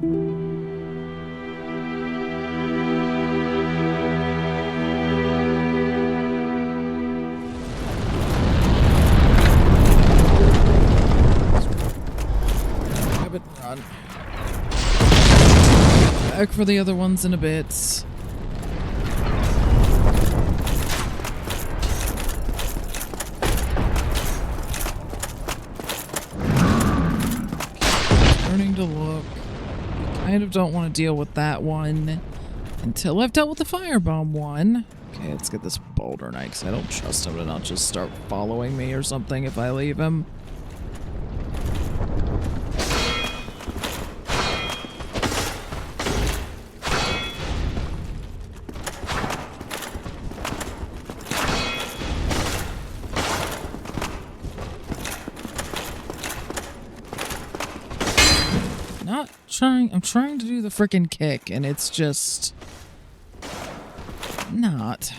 Run. Back for the other ones in a bit. Starting to look. Kind of don't want to deal with that one until I've dealt with the firebomb one. Okay, let's get this Boulder Knight because I don't trust him to not just start following me or something if I leave him. I'm trying to do the frickin' kick, and it's just not.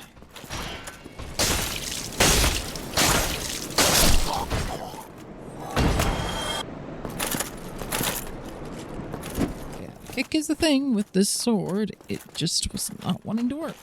Yeah, kick is the thing with this sword. It just was not wanting to work.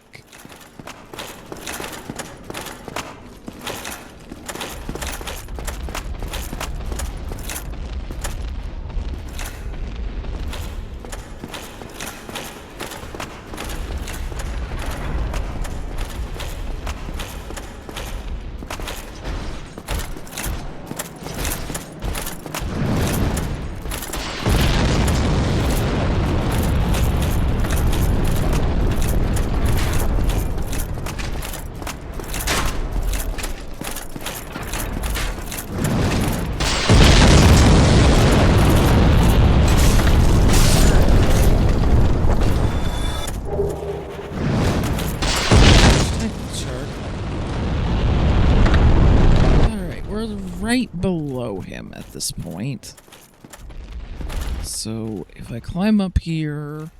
Right below him at this point. So if I climb up here...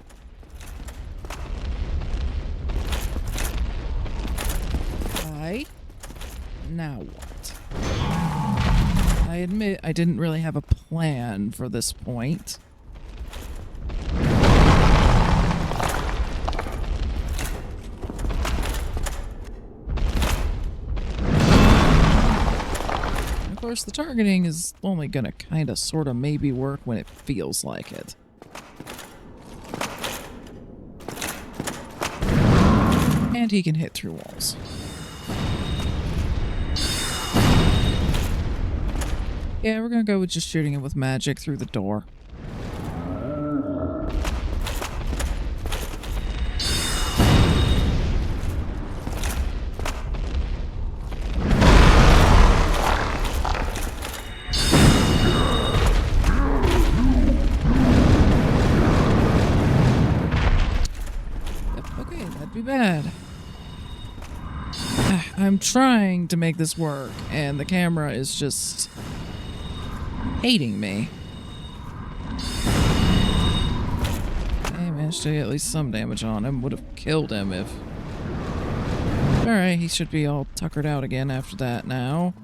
Now what? I admit I didn't really have a plan for this point. Of course, the targeting is only gonna kinda sorta maybe work when it feels like it. And he can hit through walls. Yeah, we're gonna go with just shooting him with magic through the door. Bad. I'm trying to make this work, and the camera is just hating me. I managed to get at least some damage on him. Would have killed him if... Alright, he should be all tuckered out again after that now.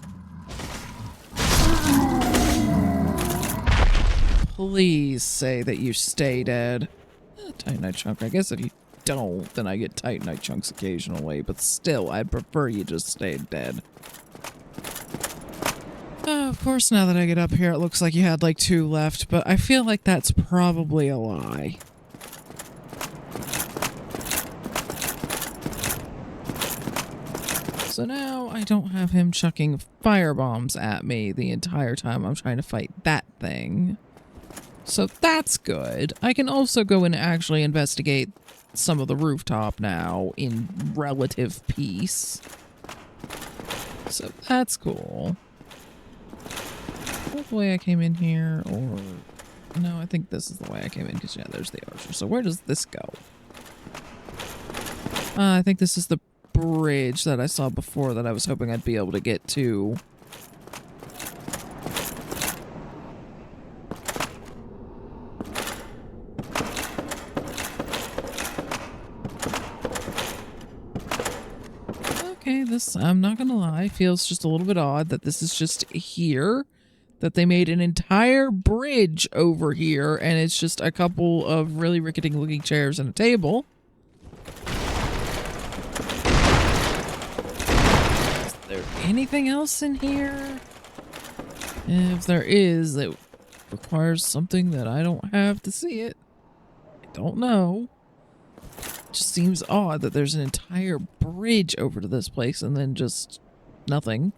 Please say that you stay dead. Titanite chunk. I guess if you don't, then I get Titanite chunks occasionally, but still, I'd prefer you just stayed dead. Of course, now that I get up here, it looks like you had like 2 left, but I feel like that's probably a lie. So now I don't have him chucking firebombs at me the entire time I'm trying to fight that thing. So that's good. I can also go and actually investigate some of the rooftop now in relative peace. So that's cool. Is that the way I came in here, or... No, I think this is the way I came in, because yeah, there's the archer. So where does this go? I think this is the bridge that I saw before that I was hoping I'd be able to get to. Okay, this, I'm not gonna lie, feels just a little bit odd that this is just here. that they made an entire bridge over here and it's just a couple of really rickety looking chairs and a table. Is there anything else in here? If there is, it requires something that I don't have to see it. I don't know. It just seems odd that there's an entire bridge over to this place and then just nothing.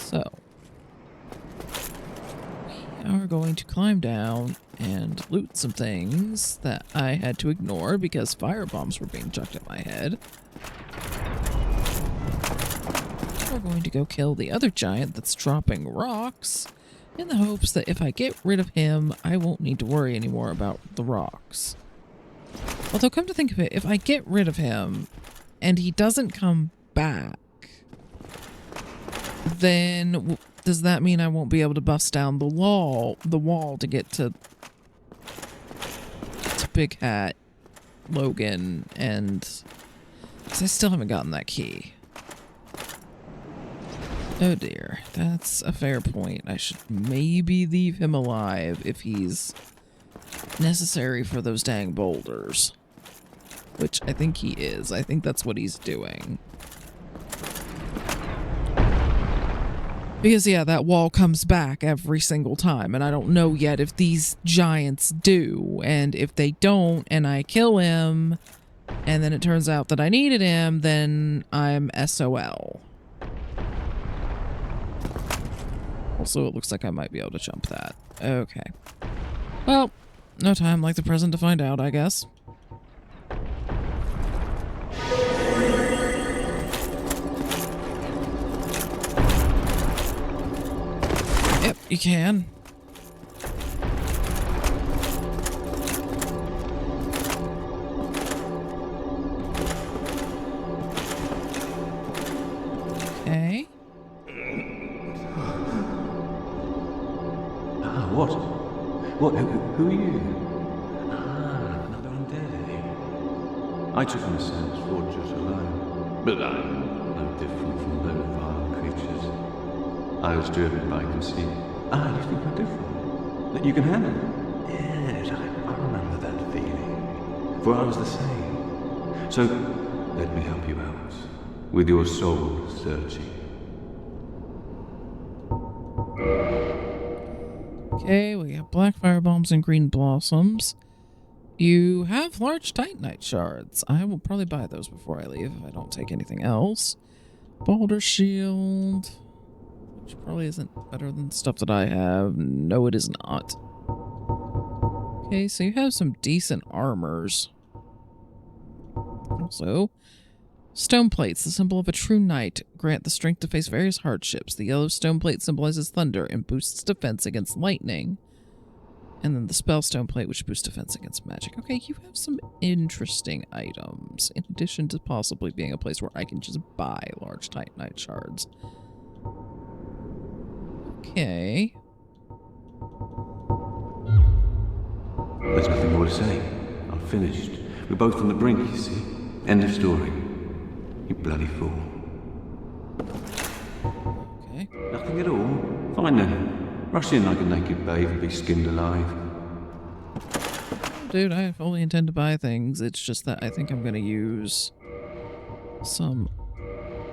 So, we are going to climb down and loot some things that I had to ignore because firebombs were being chucked at my head. We're going to go kill the other giant that's dropping rocks in the hopes that if I get rid of him, I won't need to worry anymore about the rocks. Although, come to think of it, if I get rid of him and he doesn't come back, then does that mean I won't be able to bust down the wall to get to Big Hat, Logan, and... 'cause I still haven't gotten that key. Oh dear, that's a fair point. I should maybe leave him alive if he's necessary for those dang boulders. Which I think he is. I think that's what he's doing. Because, yeah, that wall comes back every single time, and I don't know yet if these giants do. And if they don't, and I kill him, and then it turns out that I needed him, then I'm SOL. Also, it looks like I might be able to jump that. Okay. Well, no time like the present to find out, I guess. Yep, you can. Okay. What? What? Who are you? Another undead, are you? I took my sense fortress alone, but I'm no different from those vile creatures. I was driven by conceit. You think I'm different? That you can handle it? Yes, I remember that feeling. For I was the same. So, let me help you out. With your soul searching. Okay, we have black firebombs and green blossoms. You have large titanite shards. I will probably buy those before I leave if I don't take anything else. Boulder shield, which probably isn't better than the stuff that I have. No, it is not. Okay, so you have some decent armors. Also, stone plates, the symbol of a true knight, grant the strength to face various hardships. The yellow stone plate symbolizes thunder and boosts defense against lightning. And then the spell stone plate, which boosts defense against magic. Okay, you have some interesting items, in addition to possibly being a place where I can just buy large titanite shards. Okay. There's nothing more to say. I'm finished. We're both on the brink, you see. End of story. You bloody fool. Okay. Nothing at all? Fine then. Rush in like a naked babe and be skinned alive. Dude, I fully intend to buy things. It's just that I think I'm going to use some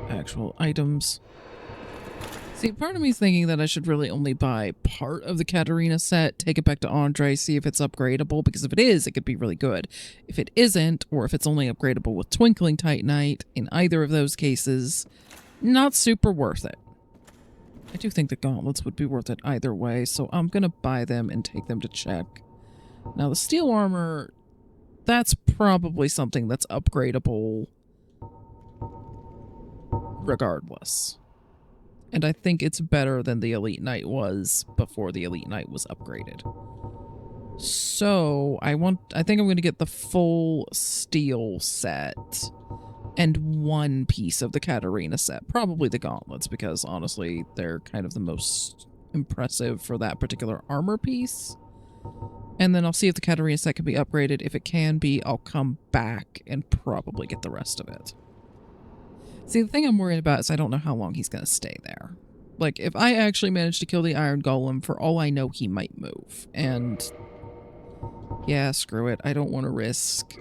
actual items. See, part of me is thinking that I should really only buy part of the Katarina set, take it back to Andre, see if it's upgradable, because if it is, it could be really good. If it isn't, or if it's only upgradable with Twinkling Titanite, in either of those cases, not super worth it. I do think the gauntlets would be worth it either way, so I'm going to buy them and take them to check. Now, the steel armor, that's probably something that's upgradable regardless. And I think it's better than the Elite Knight was before the Elite Knight was upgraded. So, I think I'm going to get the full steel set and one piece of the Katarina set. Probably the gauntlets, because honestly, they're kind of the most impressive for that particular armor piece. And then I'll see if the Katarina set can be upgraded. If it can be, I'll come back and probably get the rest of it. See, the thing I'm worried about is I don't know how long he's going to stay there. Like, if I actually manage to kill the Iron Golem, for all I know, he might move. And yeah, screw it. I don't want to risk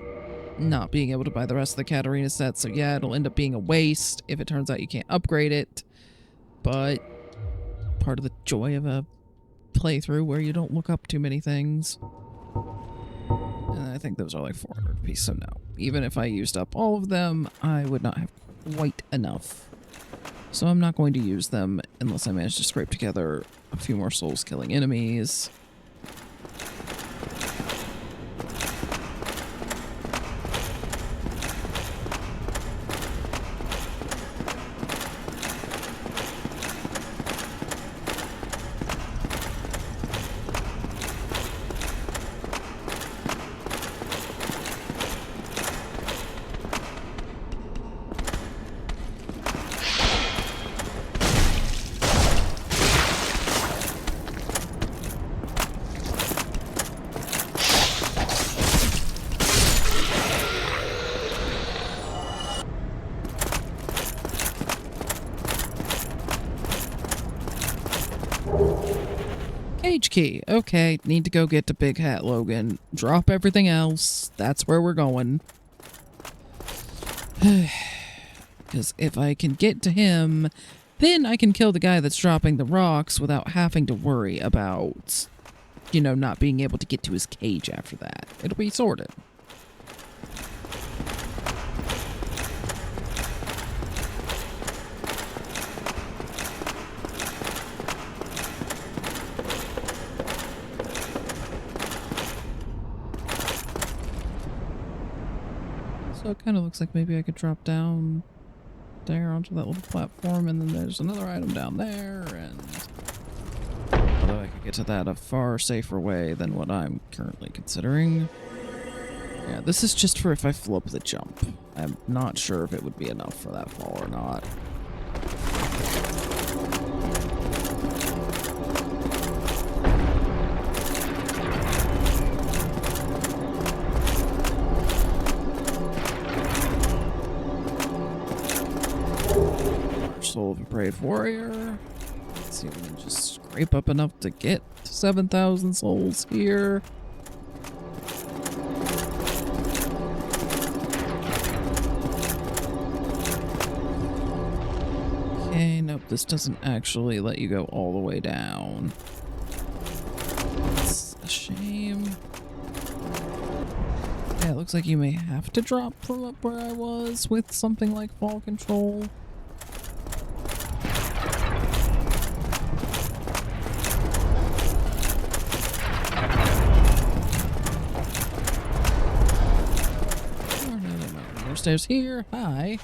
not being able to buy the rest of the Katarina set. So yeah, it'll end up being a waste if it turns out you can't upgrade it. But part of the joy of a playthrough where you don't look up too many things. And I think those are like 400 apiece, so no. Even if I used up all of them, I would not have quite enough. So I'm not going to use them unless I manage to scrape together a few more souls killing enemies. Cage key. Okay, need to go get to Big Hat Logan. Drop everything else. That's where we're going. Because if I can get to him, then I can kill the guy that's dropping the rocks without having to worry about, you know, not being able to get to his cage after that. It'll be sorted. So it kind of looks like maybe I could drop down there onto that little platform, and then there's another item down there, and although I could get to that a far safer way than what I'm currently considering. Yeah, this is just for if I flip the jump. I'm not sure if it would be enough for that fall or not. Soul of a Brave Warrior. Let's see if we can just scrape up enough to get to 7,000 souls here. Okay, nope, this doesn't actually let you go all the way down. That's a shame. Yeah, it looks like you may have to drop from up where I was with something like fall control. Stairs here. Hi.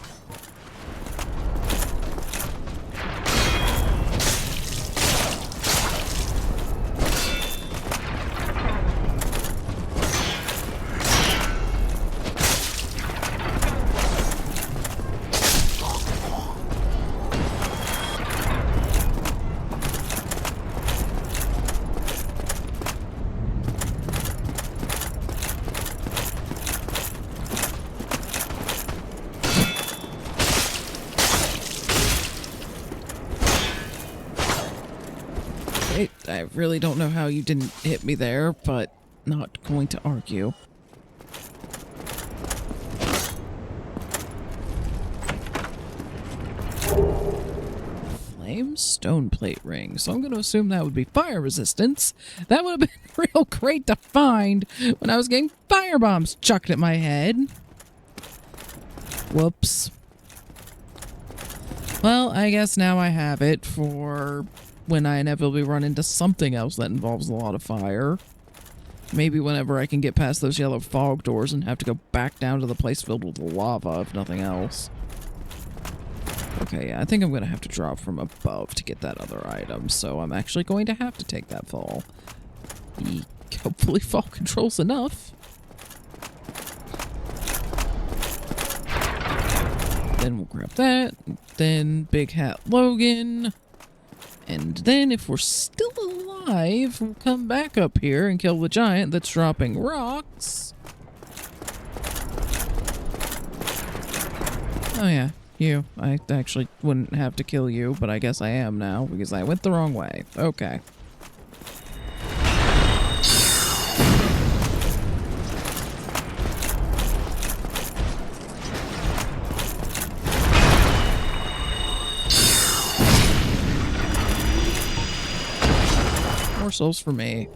I really don't know how you didn't hit me there, but not going to argue. Flame stone plate ring. So I'm going to assume that would be fire resistance. That would have been real great to find when I was getting fire bombs chucked at my head. Whoops. Well, I guess now I have it for when I inevitably run into something else that involves a lot of fire. Maybe whenever I can get past those yellow fog doors and have to go back down to the place filled with lava, if nothing else. Okay, yeah, I think I'm going to have to drop from above to get that other item, so I'm actually going to have to take that fall. Hopefully fall control's enough. Then we'll grab that, then Big Hat Logan. And then if we're still alive, alive, we'll come back up here and kill the giant that's dropping rocks. Oh yeah, you. I actually wouldn't have to kill you, but I guess I am now because I went the wrong way. Okay. More souls for me.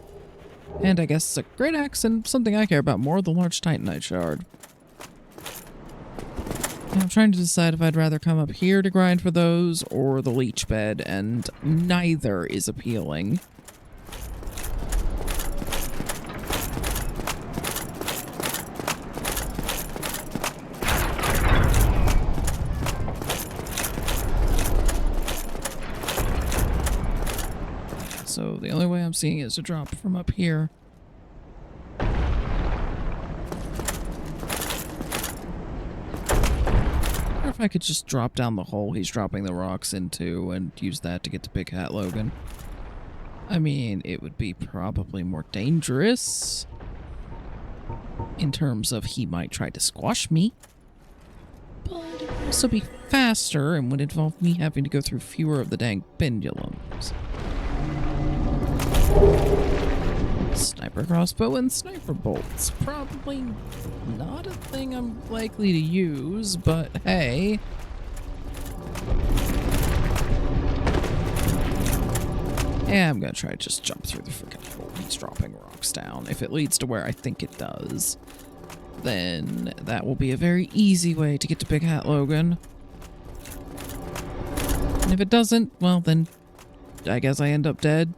And I guess a great axe and something I care about more, the large titanite shard. I'm trying to decide if I'd rather come up here to grind for those or the leech bed, and neither is appealing. So the only way I'm seeing is to drop from up here. Or if I could just drop down the hole he's dropping the rocks into and use that to get to Big Hat Logan. I mean, it would be probably more dangerous in terms of he might try to squash me. But it would also be faster and would involve me having to go through fewer of the dang pendulums. Sniper crossbow and sniper bolts. Probably not a thing I'm likely to use, but hey. Yeah, I'm gonna try to just jump through the freaking hole he's dropping rocks down. If it leads to where I think it does, then that will be a very easy way to get to Big Hat Logan. And if it doesn't, well then, I guess I end up dead.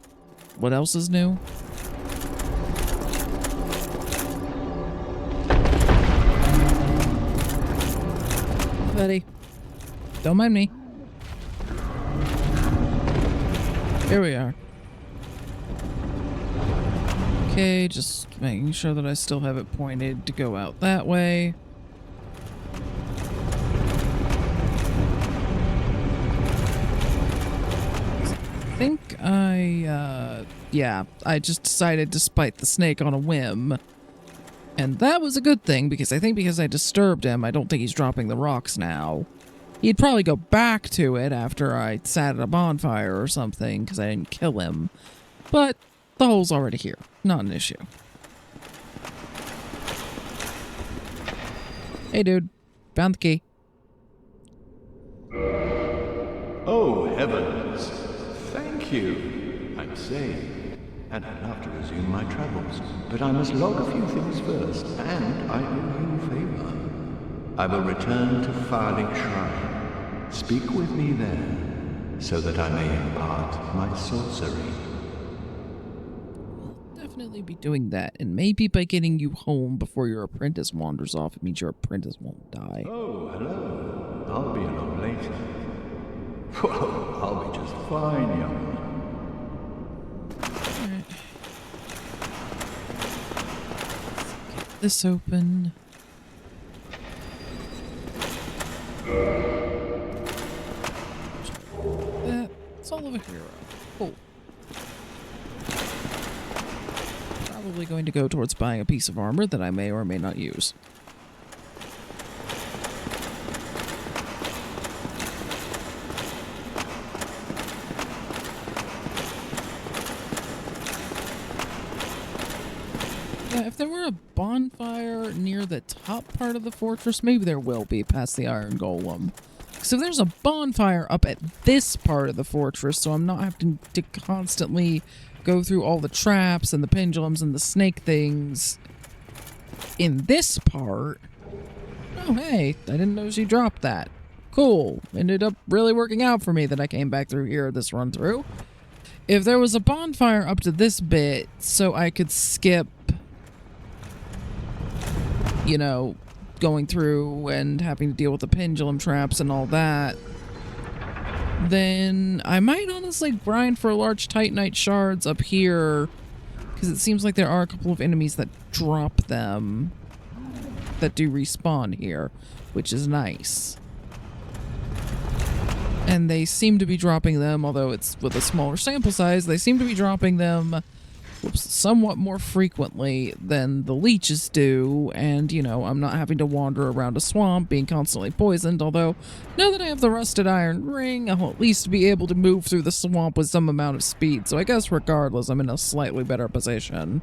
What else is new? Buddy, don't mind me. Here we are. Okay, just making sure that I still have it pointed to go out that way. I think yeah, I just decided to spite the snake on a whim. And that was a good thing, because I think because I disturbed him, I don't think he's dropping the rocks now. He'd probably go back to it after I sat at a bonfire or something, because I didn't kill him. But the hole's already here. Not an issue. Hey, dude. Found the key. Oh, heavens. Thank you. I'm saved, and I'd love to resume my travels. But I must log a few things first, and I owe you a favor. I will return to Farling Shrine. Speak with me there, so that I may impart my sorcery. We'll definitely be doing that, and maybe by getting you home before your apprentice wanders off, it means your apprentice won't die. Oh, hello. I'll be along later. Whoa, I'll be just fine, young man. Alright. Get this open. That's all of a hero. Cool. Probably going to go towards buying a piece of armor that I may or may not use. Yeah, if there were a bonfire near the top part of the fortress, maybe there will be past the Iron Golem. So if there's a bonfire up at this part of the fortress, so I'm not having to constantly go through all the traps and the pendulums and the snake things in this part. Oh, hey, I didn't know she dropped that. Cool. Ended up really working out for me that I came back through here this run through. If there was a bonfire up to this bit, so I could skip, you know, going through and having to deal with the pendulum traps and all that, then I might honestly grind for large titanite shards up here, because it seems like there are a couple of enemies that drop them that do respawn here, which is nice. And they seem to be dropping them, although it's with a smaller sample size, they seem to be dropping them somewhat more frequently than the leeches do. And, you know, I'm not having to wander around a swamp being constantly poisoned, although now that I have the rusted iron ring, I'll at least be able to move through the swamp with some amount of speed. So I guess regardless, I'm in a slightly better position.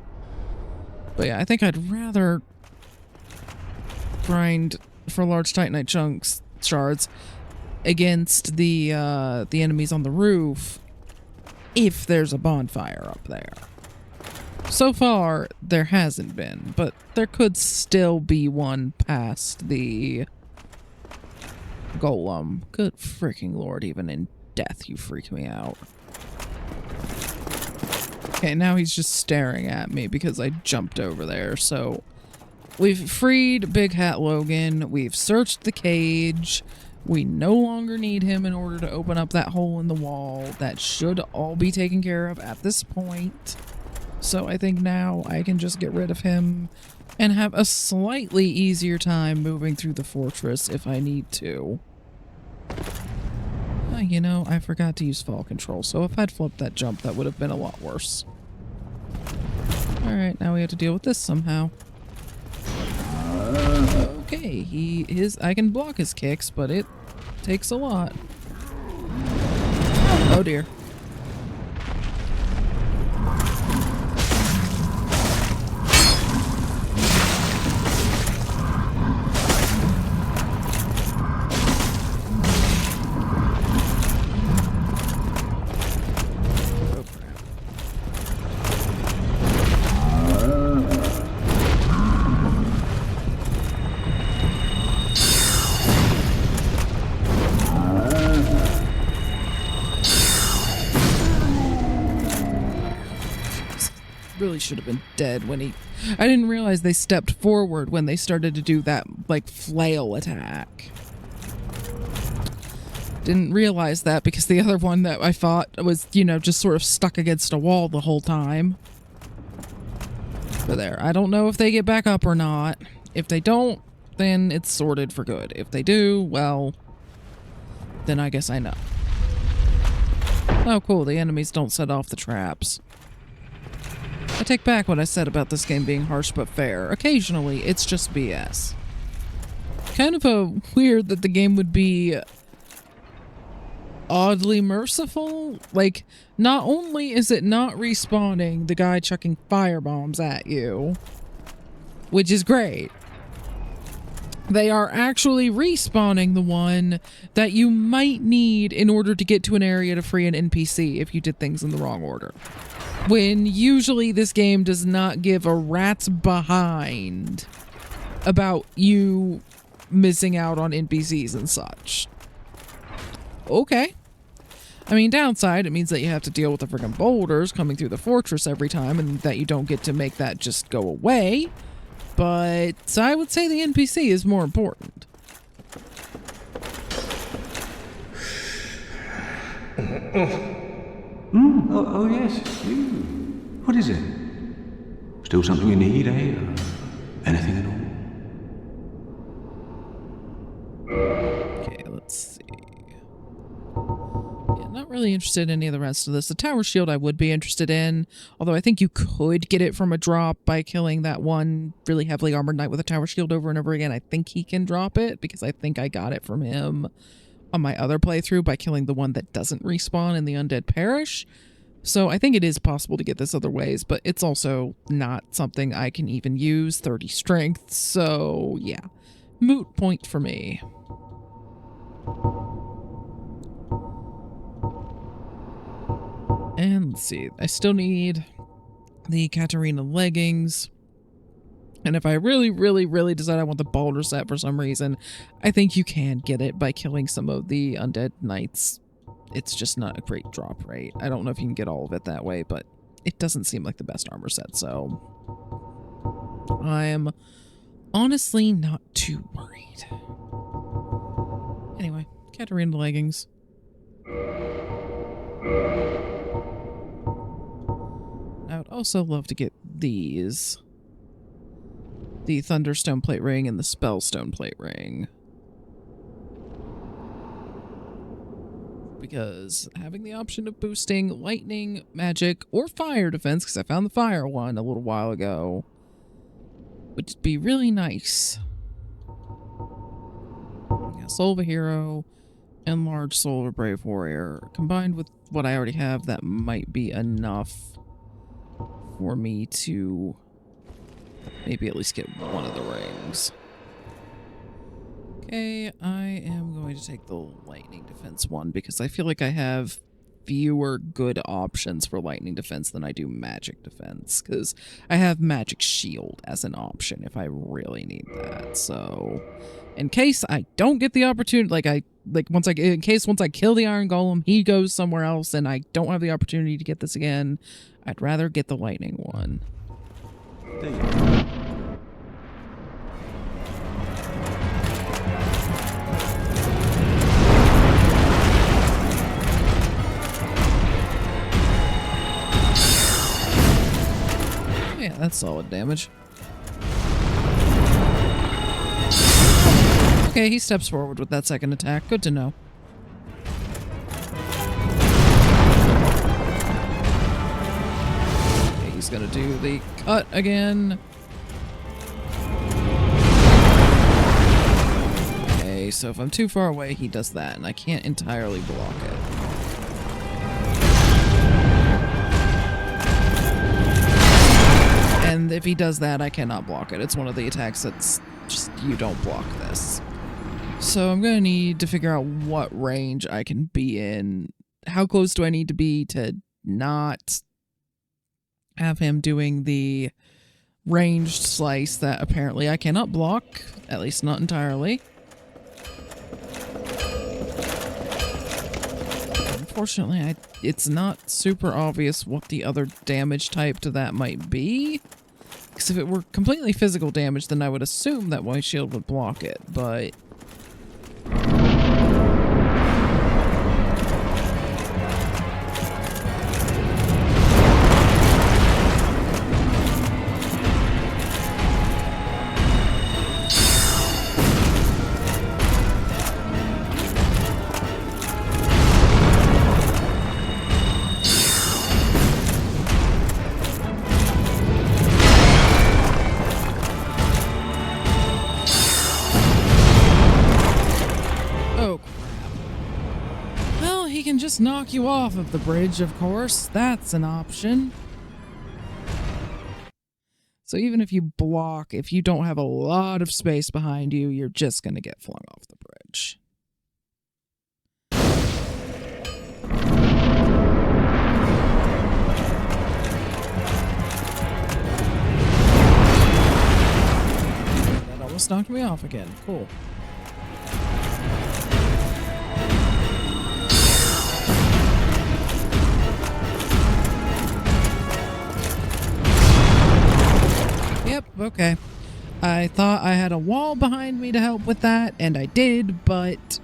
But yeah, I think I'd rather grind for large titanite chunks shards against the enemies on the roof if there's a bonfire up there. So far, there hasn't been, but there could still be one past the golem. Good freaking lord, even in death, you freak me out. Okay, now he's just staring at me because I jumped over there. So we've freed Big Hat Logan. We've searched the cage. We no longer need him in order to open up that hole in the wall. That should all be taken care of at this point. So I think now I can just get rid of him and have a slightly easier time moving through the fortress if I need to. You know, I forgot to use fall control, so if I'd flipped that jump, that would have been a lot worse. Alright, now we have to deal with this somehow. Okay, I can block his kicks, but it takes a lot. Oh dear. Really should have been dead when I didn't realize they stepped forward when they started to do that, like, flail attack. Didn't realize that because the other one that I fought was, you know, just sort of stuck against a wall the whole time. But there, I don't know if they get back up or not. If they don't, then it's sorted for good. If they do, well, then I guess I know. Oh, cool, the enemies don't set off the traps. I take back what I said about this game being harsh but fair. Occasionally, it's just BS. Kind of weird that the game would be oddly merciful. Like, not only is it not respawning the guy chucking firebombs at you, which is great, they are actually respawning the one that you might need in order to get to an area to free an NPC if you did things in the wrong order. When usually this game does not give a rat's behind about you missing out on NPCs and such. Okay. I mean, downside, it means that you have to deal with the friggin' boulders coming through the fortress every time and that you don't get to make that just go away. But I would say the NPC is more important. Oh, yes, it's you. What is it? Still something you need, eh? Anything at all? Okay, let's see. Yeah, not really interested in any of the rest of this. The tower shield I would be interested in, although I think you could get it from a drop by killing that one really heavily armored knight with a tower shield over and over again. I think he can drop it because I think I got it from him on my other playthrough by killing the one that doesn't respawn in the Undead Parish. So I think it is possible to get this other ways, but it's also not something I can even use. 30 strength, so yeah. Moot point for me. And let's see, I still need the Katarina leggings. And if I really decide I want the boulder set for some reason, I think you can get it by killing some of the undead knights. It's just not a great drop rate. I don't know if you can get all of it that way, but it doesn't seem like the best armor set, so I am honestly not too worried. Anyway, Katarina leggings. I would also love to get these. The Thunderstone plate ring and the Spellstone plate ring. because having the option of boosting lightning, magic, or fire defense, because I found the fire one a little while ago, would be really nice. Yeah, Soul of a Hero and Large Soul of a Brave Warrior. Combined with what I already have, that might be enough for me to maybe at least get one of the rings. Okay, I am going to take the lightning defense one because I feel like I have fewer good options for lightning defense than I do magic defense, because I have magic shield as an option if I really need that. So in case I don't get the opportunity, once I kill the Iron Golem, he goes somewhere else and I don't have the opportunity to get this again, I'd rather get the lightning one. There you go. Yeah, that's solid damage. Okay, he steps forward with that second attack. Good to know. Okay, he's gonna do the cut again. Okay, so if I'm too far away, he does that, and I can't entirely block it. And if he does that, I cannot block it. It's one of the attacks that's just, you don't block this. So I'm going to need to figure out what range I can be in. How close do I need to be to not have him doing the ranged slice that apparently I cannot block, at least not entirely. Unfortunately, it's not super obvious what the other damage type to that might be. Because if it were completely physical damage, then I would assume that my shield would block it, but... just knock you off of the bridge, of course. That's an option. So even if you block, if you don't have a lot of space behind you, you're just going to get flung off the bridge. That almost knocked me off again. Cool. Yep, okay. I thought I had a wall behind me to help with that, and I did, but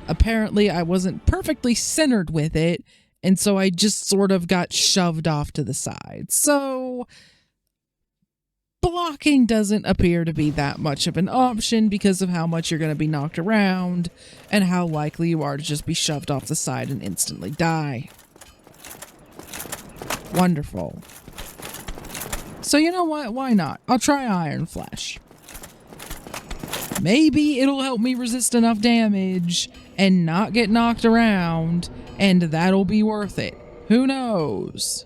apparently I wasn't perfectly centered with it, and so I just sort of got shoved off to the side. So blocking doesn't appear to be that much of an option because of how much you're going to be knocked around and how likely you are to just be shoved off the side and instantly die. Wonderful. So you know what? Why not? I'll try Iron Flesh. Maybe it'll help me resist enough damage and not get knocked around, and that'll be worth it. Who knows?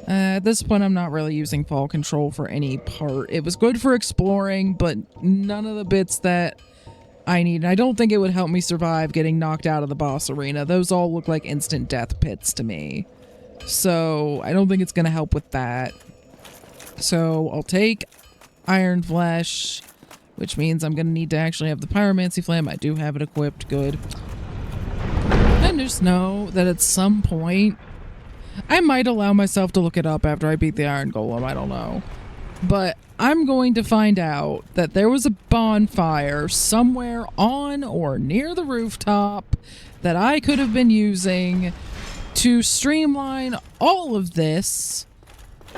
At this point, I'm not really using Fall Control for any part. It was good for exploring, but none of the bits that I need. I don't think it would help me survive getting knocked out of the boss arena. Those all look like instant death pits to me. So I don't think it's going to help with that. So I'll take Iron Flesh, which means I'm going to need to actually have the Pyromancy Flame. I do have it equipped. Good. And just know that at some point, I might allow myself to look it up after I beat the Iron Golem. I don't know. But I'm going to find out that there was a bonfire somewhere on or near the rooftop that I could have been using to streamline all of this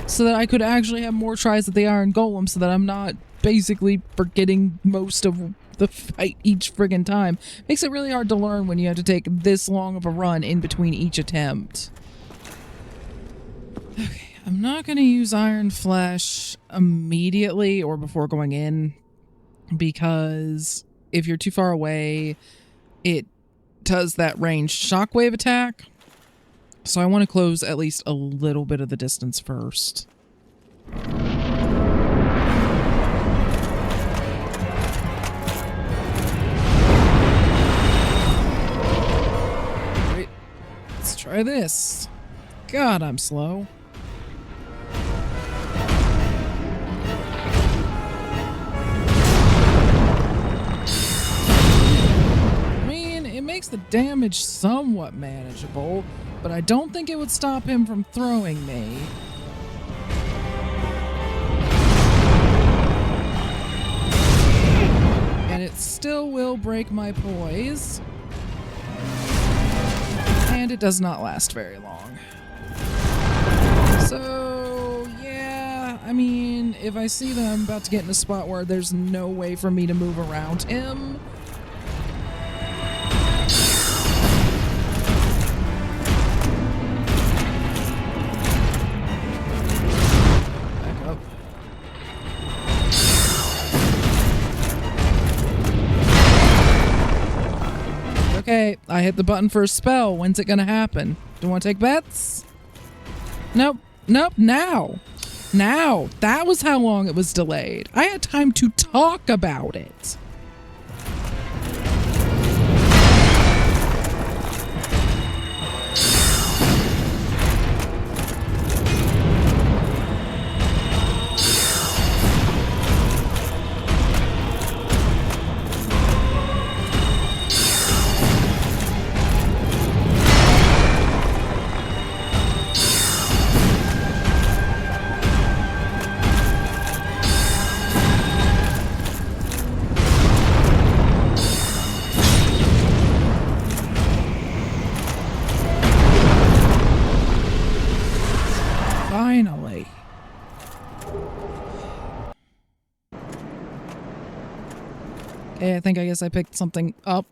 so that I could actually have more tries at the Iron Golem so that I'm not basically forgetting most of the fight each friggin' time. Makes it really hard to learn when you have to take this long of a run in between each attempt. Okay, I'm not going to use Iron Flesh immediately or before going in, because if you're too far away, it does that ranged shockwave attack. So I want to close at least a little bit of the distance first. Right, let's try this. God, I'm slow. Makes the damage somewhat manageable, but I don't think it would stop him from throwing me. And it still will break my poise. And it does not last very long. So, yeah, I mean, if I see that I'm about to get in a spot where there's no way for me to move around him, okay, I hit the button for a spell. When's it gonna happen? Do you want to take bets? Nope. Nope. Now. Now. That was how long it was delayed. I had time to talk about it. Finally. Okay, I guess I picked something up.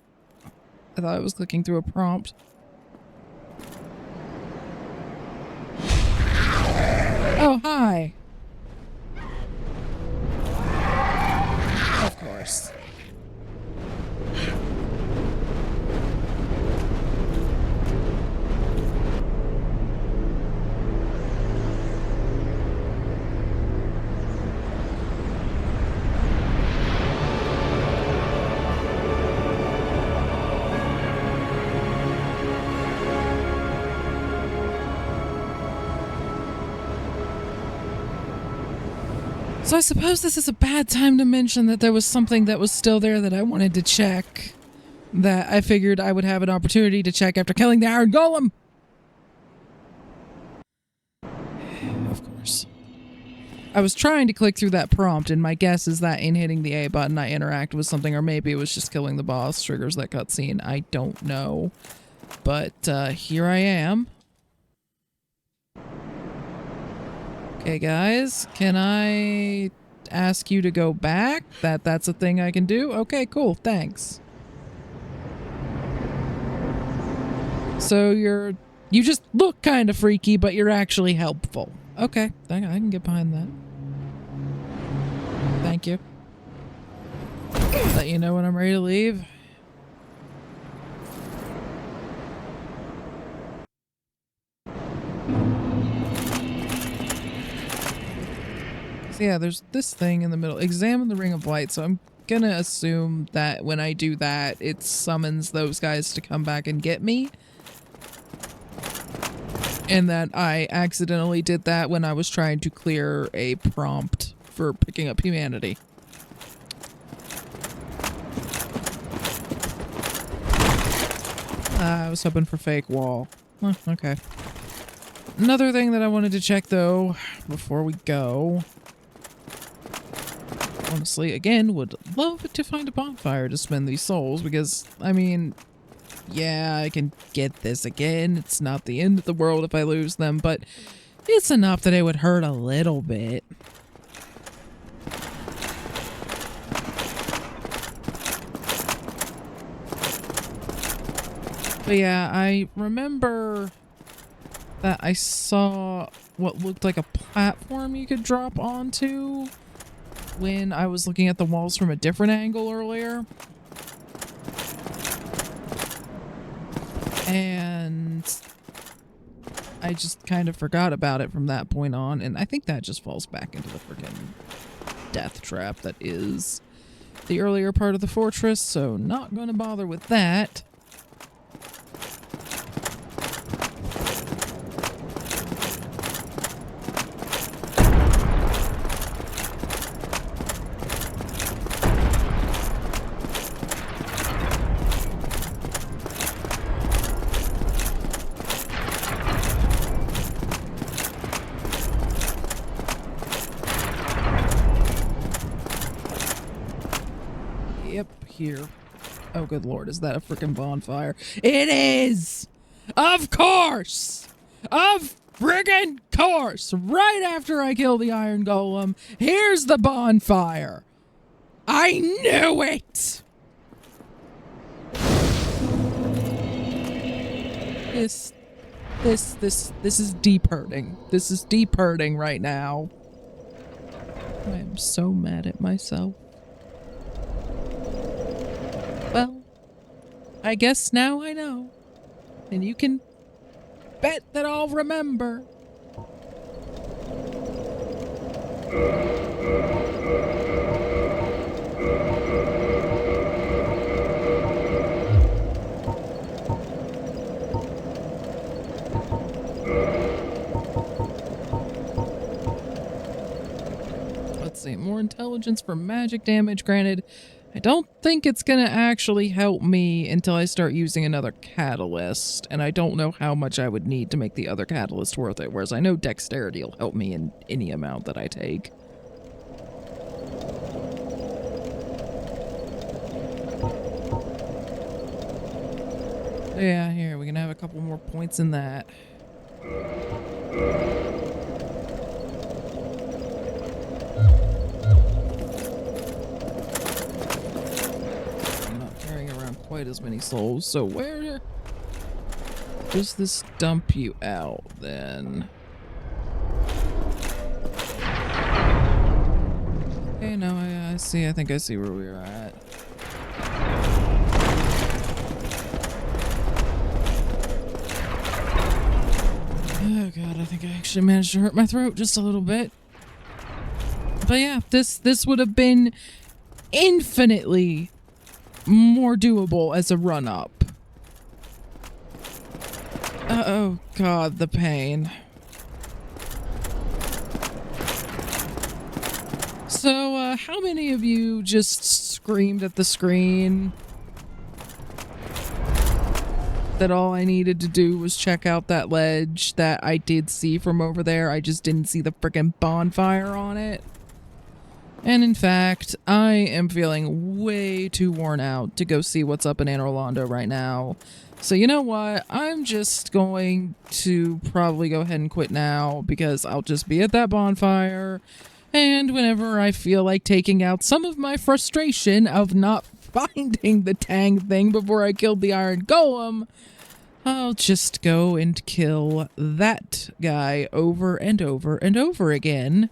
I thought I was clicking through a prompt. Oh, hi. Of course. So I suppose this is a bad time to mention that there was something that was still there that I wanted to check, that I figured I would have an opportunity to check after killing the Iron Golem. Of course. I was trying to click through that prompt, and my guess is that in hitting the A button I interact with something, or maybe it was just killing the boss triggers that cutscene. I don't know. But here I am. Okay, guys, can I ask you to go back? That's a thing I can do? Okay, cool, thanks. So you just look kind of freaky, but you're actually helpful. Okay, I can get behind that. Thank you. Let you know when I'm ready to leave. So yeah, there's this thing in the middle. Examine the Ring of Light. So I'm gonna assume that when I do that, it summons those guys to come back and get me. And that I accidentally did that when I was trying to clear a prompt for picking up humanity. I was hoping for fake wall. Huh, okay. Another thing that I wanted to check though, before we go. Honestly, again, would love to find a bonfire to spend these souls because, I mean, yeah, I can get this again. It's not the end of the world if I lose them, but it's enough that it would hurt a little bit. But yeah, I remember that I saw what looked like a platform you could drop onto when I was looking at the walls from a different angle earlier. And I just kind of forgot about it from that point on, and I think that just falls back into the freaking death trap that is the earlier part of the fortress, so not gonna bother with that. Yep, here. Oh, good lord, is that a freaking bonfire? It is! Of course! Of friggin' course! Right after I kill the iron golem, here's the bonfire! I knew it! This is deep hurting. This is deep hurting right now. I am so mad at myself. Well, I guess now I know. And you can bet that I'll remember. Let's see, more intelligence for magic damage. Granted, I don't think it's gonna actually help me until I start using another catalyst, and I don't know how much I would need to make the other catalyst worth it, whereas I know dexterity will help me in any amount that I take. Yeah, here, we can have a couple more points in that. Quite as many souls, so where does this dump you out then? Okay, no, I see. I think I see where we are at. Oh god, I think I actually managed to hurt my throat just a little bit. But yeah, this would have been infinitely more doable as a run-up. Oh god, the pain. So, how many of you just screamed at the screen that all I needed to do was check out that ledge that I did see from over there? I just didn't see the frickin' bonfire on it. And in fact, I am feeling way too worn out to go see what's up in Anor Londo right now. So you know what? I'm just going to probably go ahead and quit now because I'll just be at that bonfire. And whenever I feel like taking out some of my frustration of not finding the Tang thing before I killed the Iron Golem, I'll just go and kill that guy over and over and over again,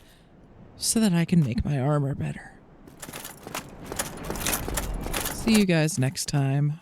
so that I can make my armor better. See you guys next time.